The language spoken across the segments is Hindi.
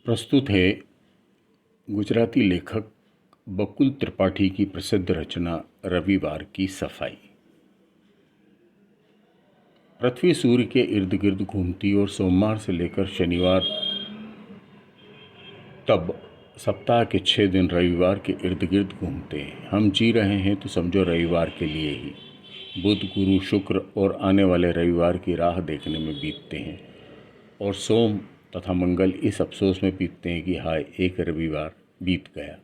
प्रस्तुत है गुजराती लेखक बकुल त्रिपाठी की प्रसिद्ध रचना रविवार की सफाई। पृथ्वी सूर्य के इर्द गिर्द घूमती और सोमवार से लेकर शनिवार तब सप्ताह के 6 दिन रविवार के इर्द गिर्द घूमते हैं। हम जी रहे हैं तो समझो रविवार के लिए ही। बुध, गुरु, शुक्र और आने वाले रविवार की राह देखने में बीतते हैं और सोम तथा मंगल इस अफसोस में बीतते हैं कि हाय, एक रविवार बीत गया।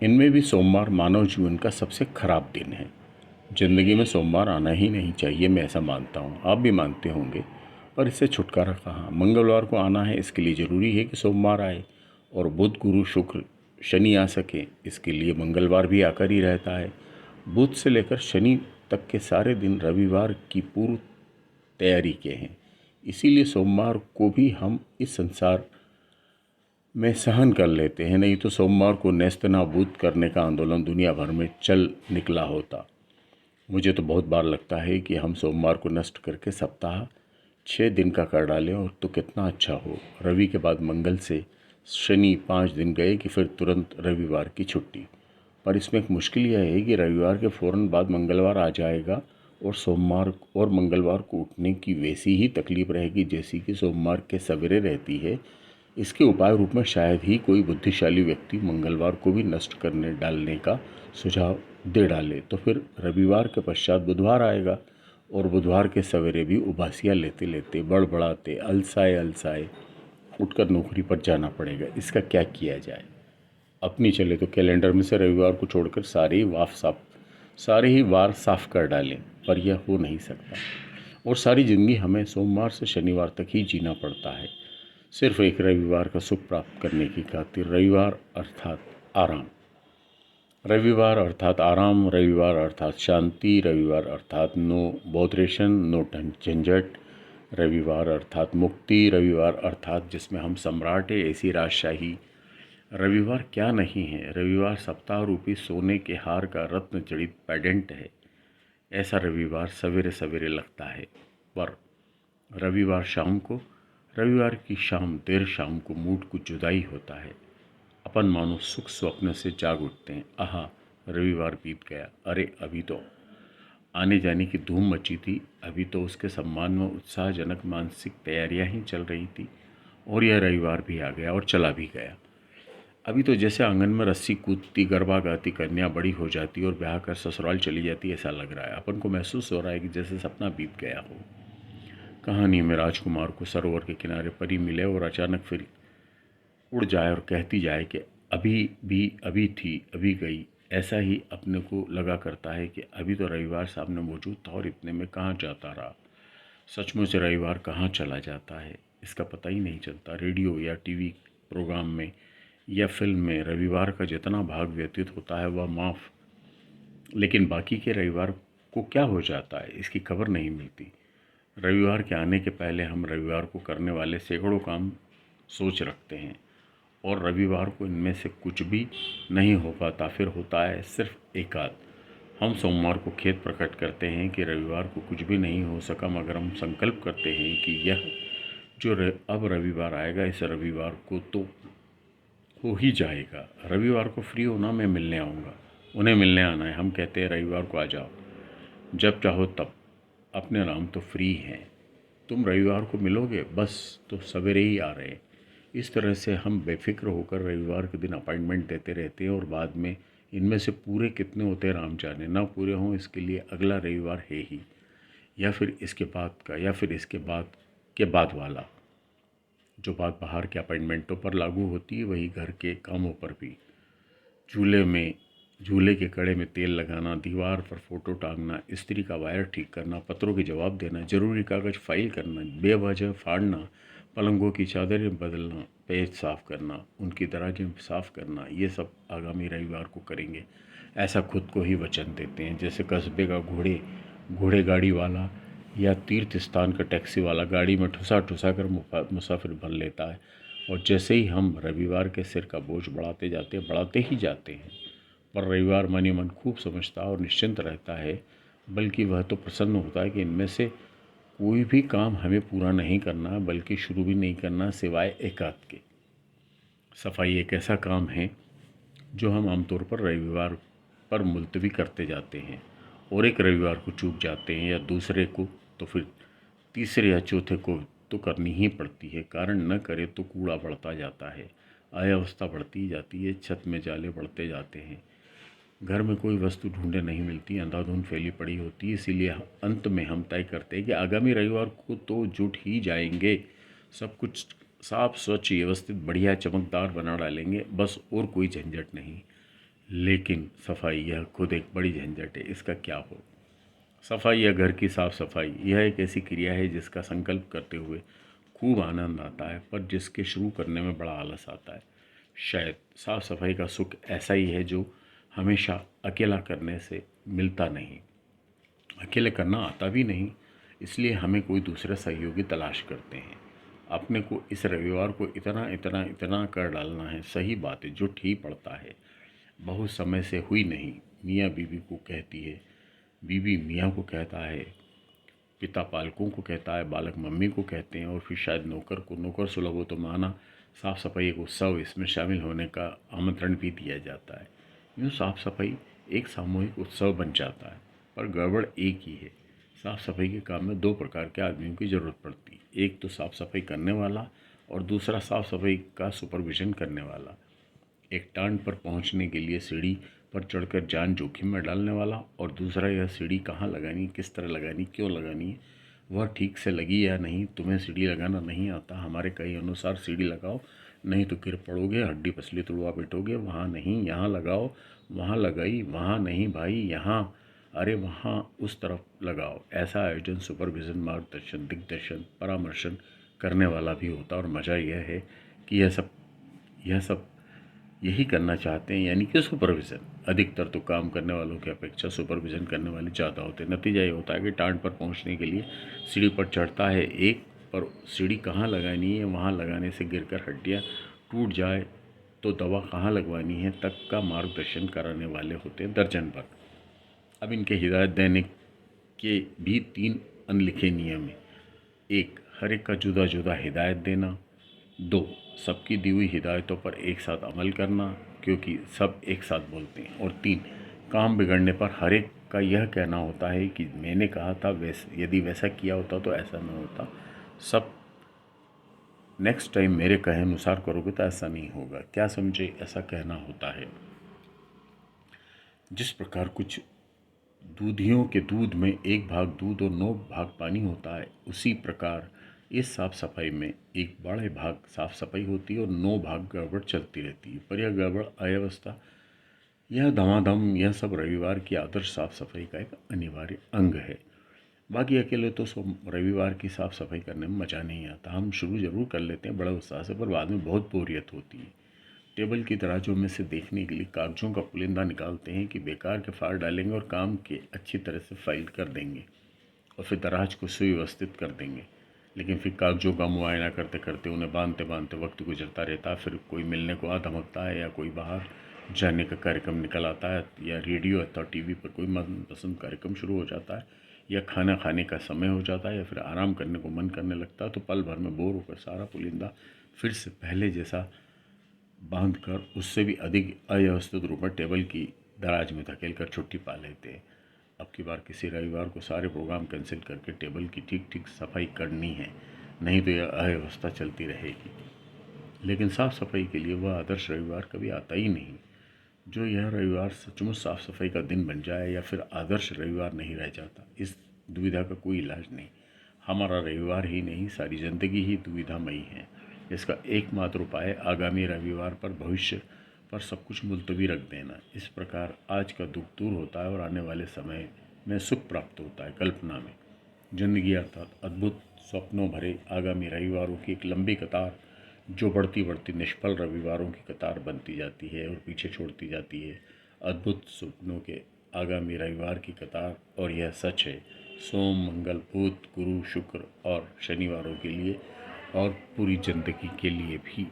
इनमें भी सोमवार मानव जीवन का सबसे खराब दिन है। जिंदगी में सोमवार आना ही नहीं चाहिए, मैं ऐसा मानता हूँ। आप भी मानते होंगे, पर इससे छुटकारा कहाँ। मंगलवार को आना है, इसके लिए ज़रूरी है कि सोमवार आए, और बुध, गुरु, शुक्र, शनि आ सके, इसके लिए मंगलवार भी आकर ही रहता है। बुध से लेकर शनि तक के सारे दिन रविवार की पूर्व तैयारी के हैं। इसीलिए सोमवार को भी हम इस संसार में सहन कर लेते हैं, नहीं तो सोमवार को नेस्तनाबूद करने का आंदोलन दुनिया भर में चल निकला होता। मुझे तो बहुत बार लगता है कि हम सोमवार को नष्ट करके सप्ताह 6 दिन का कर डालें और तो कितना अच्छा हो। रवि के बाद मंगल से शनि 5 दिन गए कि फिर तुरंत रविवार की छुट्टी। पर इसमें एक मुश्किल यह है कि रविवार के फ़ौरन बाद मंगलवार आ जाएगा और सोमवार और मंगलवार को उठने की वैसी ही तकलीफ़ रहेगी जैसी कि सोमवार के सवेरे रहती है। इसके उपाय रूप में शायद ही कोई बुद्धिशाली व्यक्ति मंगलवार को भी नष्ट करने डालने का सुझाव दे डाले, तो फिर रविवार के पश्चात बुधवार आएगा और बुधवार के सवेरे भी उबासियाँ लेते लेते बड़बड़ाते अलसाए उठकर नौकरी पर जाना पड़ेगा। इसका क्या किया जाए? अपनी चले तो कैलेंडर में से रविवार को छोड़कर सारे ही वार साफ कर डालें, पर यह हो नहीं सकता और सारी ज़िंदगी हमें सोमवार से शनिवार तक ही जीना पड़ता है, सिर्फ एक रविवार का सुख प्राप्त करने की खातिर। रविवार अर्थात आराम, रविवार अर्थात आराम, रविवार अर्थात शांति, रविवार अर्थात नो बॉदरेशन, नो झंझट, रविवार अर्थात मुक्ति, रविवार अर्थात जिसमें हम सम्राट है ऐसी राजशाही। रविवार क्या नहीं है, रविवार सप्ताह रूपी सोने के हार का रत्न जड़ित पेडेंट है। ऐसा रविवार सवेरे सवेरे लगता है, पर रविवार की शाम देर शाम को मूड को जुदाई होता है। अपन मानो सुख स्वप्न से जाग उठते हैं। आहा, रविवार बीत गया। अरे, अभी तो आने जाने की धूम मची थी, अभी तो उसके सम्मान में उत्साहजनक मानसिक तैयारियां ही चल रही थी और यह रविवार भी आ गया और चला भी गया। अभी तो जैसे आंगन में रस्सी कूदती गरबा गाती कन्या बड़ी हो जाती और ब्याह कर ससुराल चली जाती, ऐसा लग रहा है। अपन को महसूस हो रहा है कि जैसे सपना बीत गया हो। कहानी में राजकुमार को सरोवर के किनारे परी मिले और अचानक फिर उड़ जाए और कहती जाए कि अभी भी अभी थी, अभी गई। ऐसा ही अपने को लगा करता है कि अभी तो रविवार सामने मौजूद था और इतने में कहाँ जाता रहा। सचमुच रविवार कहाँ चला जाता है, इसका पता ही नहीं चलता। रेडियो या टीवी प्रोग्राम में या फिल्म में रविवार का जितना भाग व्यतीत होता है वह माफ़, लेकिन बाकी के रविवार को क्या हो जाता है, इसकी खबर नहीं मिलती। रविवार के आने के पहले हम रविवार को करने वाले सैकड़ों काम सोच रखते हैं और रविवार को इनमें से कुछ भी नहीं हो पाता, फिर होता है सिर्फ एक आध। हम सोमवार को खेद प्रकट करते हैं कि रविवार को कुछ भी नहीं हो सका, मगर हम संकल्प करते हैं कि यह जो अब रविवार आएगा, इस रविवार को तो हो ही जाएगा। रविवार को फ्री होना, मैं मिलने आऊँगा, उन्हें मिलने आना है। हम कहते हैं रविवार को आ जाओ, जब चाहो तब, अपने नाम तो फ्री हैं, तुम रविवार को मिलोगे बस, तो सवेरे ही आ रहे हैं। इस तरह से हम बेफिक्र होकर रविवार के दिन अपॉइंटमेंट देते रहते हैं और बाद में इनमें से पूरे कितने होते हैं राम जाने। ना पूरे हों इसके लिए अगला रविवार है ही, या फिर इसके बाद का, या फिर इसके बाद के बाद वाला। जो बात बाहर के अपॉइंटमेंटों पर लागू होती है वही घर के कामों पर भी। झूले के कड़े में तेल लगाना, दीवार पर फोटो टांगना, इस्त्री का वायर ठीक करना, पत्रों के जवाब देना, जरूरी कागज़ फाइल करना, बेवजह फाड़ना, पलंगों की चादरें बदलना, पेज साफ़ करना, उनकी दराजें साफ़ करना, ये सब आगामी रविवार को करेंगे, ऐसा खुद को ही वचन देते हैं। जैसे कस्बे का घोड़े गाड़ी वाला या तीर्थ स्थान का टैक्सी वाला गाड़ी में ठुसा ठुसा कर मुसाफिर भर लेता है, और जैसे ही हम रविवार के सिर का बोझ बढ़ाते ही जाते हैं। पर रविवार मन ही मन खूब समझता और निश्चिंत रहता है, बल्कि वह तो प्रसन्न होता है कि इनमें से कोई भी काम हमें पूरा नहीं करना, बल्कि शुरू भी नहीं करना सिवाय एकांत के। सफाई एक ऐसा काम है जो हम आमतौर पर रविवार पर मुलतवी करते जाते हैं, और एक रविवार को चूक जाते हैं या दूसरे को, तो फिर तीसरे या चौथे को तो करनी ही पड़ती है। कारण न करे तो कूड़ा बढ़ता जाता है, अव्यवस्था बढ़ती जाती है, छत में जाले बढ़ते जाते हैं, घर में कोई वस्तु ढूंढे नहीं मिलती, अंधाधुंध फैली पड़ी होती है। इसीलिए अंत में हम तय करते हैं कि आगामी रविवार को तो जुट ही जाएंगे, सब कुछ साफ स्वच्छ व्यवस्थित बढ़िया चमकदार बना डालेंगे, बस और कोई झंझट नहीं। लेकिन सफाई यह खुद एक बड़ी झंझट है, इसका क्या हो। सफाई या घर की साफ सफाई यह एक ऐसी क्रिया है जिसका संकल्प करते हुए खूब आनंद आता है, पर जिसके शुरू करने में बड़ा आलस आता है। शायद साफ सफाई का सुख ऐसा ही है जो हमेशा अकेला करने से मिलता नहीं, अकेले करना आता भी नहीं, इसलिए हमें कोई दूसरा सहयोगी तलाश करते हैं। अपने को इस रविवार को इतना इतना इतना कर डालना है, सही बात है, जो ठीक पड़ता है। बहुत समय से हुई नहीं, मियाँ बीवी को कहती है, बीवी मियाँ को कहता है, पिता पालकों को कहता है, बालक मम्मी को कहते हैं, और फिर शायद नौकर को। नौकर सुलभ हो तो माना साफ़ सफाई एक उत्सव, इसमें शामिल होने का आमंत्रण भी दिया जाता है। यूँ साफ़ सफाई एक सामूहिक उत्सव बन जाता है, पर गड़बड़ एक ही है। साफ़ सफाई के काम में दो प्रकार के आदमियों की ज़रूरत पड़ती है, एक तो साफ़ सफाई करने वाला और दूसरा साफ़ सफाई का सुपरविज़न करने वाला। एक टांड पर पहुंचने के लिए सीढ़ी पर चढ़कर जान जोखिम में डालने वाला, और दूसरा यह सीढ़ी कहाँ लगानी, किस तरह लगानी, क्यों लगानी है, वह ठीक से लगी या नहीं। तुम्हें सीढ़ी लगाना नहीं आता, हमारे कई अनुसार सीढ़ी लगाओ, नहीं तो गिर पड़ोगे, हड्डी पसली तुड़वा बैठोगे। वहाँ नहीं, यहाँ लगाओ, वहाँ लगाई, वहाँ नहीं भाई, यहाँ, अरे वहाँ उस तरफ लगाओ। ऐसा आयोजन सुपरविज़न, मार्गदर्शन, दिग्दर्शन, परामर्शन करने वाला भी होता। और मज़ा यह है कि यह सब यही करना चाहते हैं, यानी कि सुपरविज़न। अधिकतर तो काम करने वालों की अपेक्षा सुपरविज़न करने वाले ज़्यादा होते हैं। नतीजा ये होता है कि टांड पर पहुंचने के लिए सीढ़ी पर चढ़ता है एक, पर सीढ़ी कहाँ लगानी है, वहाँ लगाने से गिरकर हड्डियाँ टूट जाए तो दवा कहाँ लगवानी है तक का मार्गदर्शन कराने वाले होते हैं दर्जन भर। अब इनके हिदायत देने के भी 3 अनलिखे नियम हैं। 1, हर एक का जुदा जुदा हिदायत देना। 2, सबकी दी हुई हिदायतों पर एक साथ अमल करना, क्योंकि सब एक साथ बोलते हैं। और 3, काम बिगड़ने पर हर एक का यह कहना होता है कि मैंने कहा था, वैसे यदि वैसा किया होता तो ऐसा न होता। सब नेक्स्ट टाइम मेरे कहे अनुसार करोगे तो ऐसा नहीं होगा, क्या समझे, ऐसा कहना होता है। जिस प्रकार कुछ दूधियों के दूध में 1 भाग दूध और 9 भाग पानी होता है, उसी प्रकार इस साफ सफाई में 1 बड़े भाग साफ सफाई होती है और 9 भाग गड़बड़ चलती रहती है। पर यह गड़बड़, अव्यवस्था, यह धमाधम, यह सब रविवार की आदर्श साफ सफाई का एक अनिवार्य अंग है। बाकी अकेले तो रविवार की साफ सफाई करने में मज़ा नहीं आता। हम शुरू ज़रूर कर लेते हैं बड़ा उत्साह से, पर बाद में बहुत बोरियत होती है। टेबल की तराजू में से देखने के लिए कागजों का पुलिंदा निकालते हैं कि बेकार के फाड़ डालेंगे और काम के अच्छी तरह से फाइल कर देंगे, और फिर दराज को सुव्यवस्थित कर देंगे। लेकिन फिर कागजों का मुआयना करते करते, उन्हें बांधते बांधते वक्त गुजरता रहता है। फिर कोई मिलने को आ धमकता है, या कोई बाहर जाने का कार्यक्रम निकल आता है, या रेडियो अथवा टीवी पर कोई मनपसंद कार्यक्रम शुरू हो जाता है, या खाना खाने का समय हो जाता है, या फिर आराम करने को मन करने लगता है। तो पल भर में बोर होकर सारा पुलिंदा फिर से पहले जैसा बांधकर उससे भी अधिक अव्यवस्थित रूप में टेबल की दराज में धकेल कर छुट्टी पा लेते हैं। अब की बार किसी रविवार को सारे प्रोग्राम कैंसिल करके टेबल की ठीक ठीक सफाई करनी है, नहीं तो यह अव्यवस्था चलती रहेगी। लेकिन साफ़ सफाई के लिए वह आदर्श रविवार कभी आता ही नहीं। जो यह रविवार सचमुच साफ़ सफाई का दिन बन जाए या फिर आदर्श रविवार नहीं रह जाता, इस दुविधा का कोई इलाज नहीं। हमारा रविवार ही नहीं, सारी ज़िंदगी ही दुविधामयी है। इसका एकमात्र उपाय आगामी रविवार पर भविष्य पर सब कुछ मुलतवी रख देना। इस प्रकार आज का दुख दूर होता है और आने वाले समय में सुख प्राप्त होता है। कल्पना में जिंदगी अर्थात अद्भुत स्वप्नों भरे आगामी रविवारों की एक लंबी कतार, जो बढ़ती बढ़ती निष्फल रविवारों की कतार बनती जाती है और पीछे छोड़ती जाती है अद्भुत स्वप्नों के आगामी रविवार की कतार। और यह सच है सोम, मंगल, बुध, गुरु, शुक्र और शनिवारों के लिए, और पूरी जिंदगी के लिए भी।